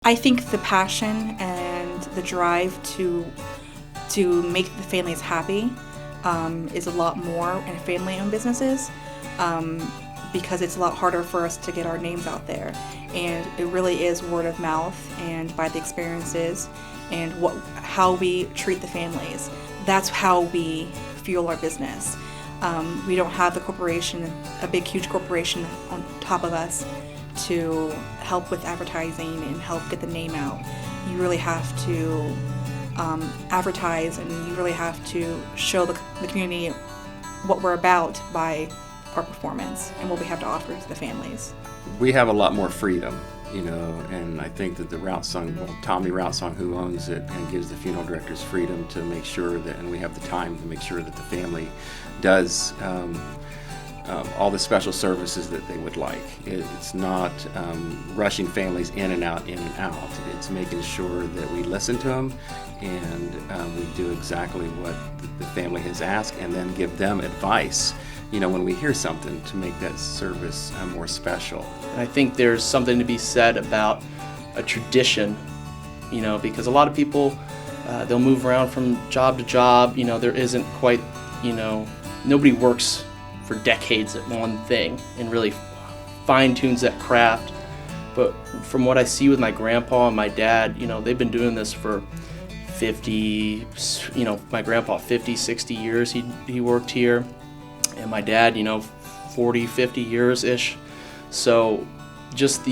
I think the passion and the drive to make the families happy is a lot more in family-owned businesses because it's a lot harder for us to get our names out there. And it really is word of mouth and by the experiences and how we treat the families. That's how we fuel our business. We don't have the corporation, a big, huge corporation on top of us to help with advertising and help get the name out. You really have to advertise, and you really have to show the community what we're about by our performance and what we have to offer to the families. We have a lot more freedom, and I think that the Tommy Routsong, who owns it and gives the funeral directors freedom to make sure that, and we have the time to make sure that the family does all the special services that they would like. It's not rushing families in and out. It's making sure that we listen to them and we do exactly what the family has asked, and then give them advice, when we hear something, to make that service more special. And I think there's something to be said about a tradition, because a lot of people, they'll move around from job to job. There isn't quite, nobody works for decades at one thing and really fine-tunes that craft. But from what I see with my grandpa and my dad, they've been doing this for 50, my grandpa 50, 60 years he worked here, and my dad, 40, 50 years-ish. So just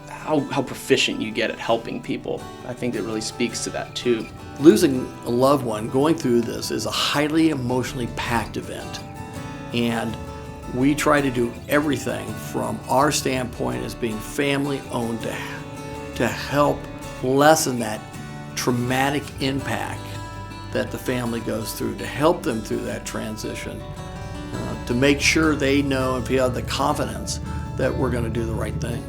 how proficient you get at helping people, I think it really speaks to that too. Losing a loved one going through this is a highly emotionally packed event. And we try to do everything from our standpoint as being family owned to help lessen that traumatic impact that the family goes through, to help them through that transition, to make sure they know and feel the confidence that we're going to do the right thing.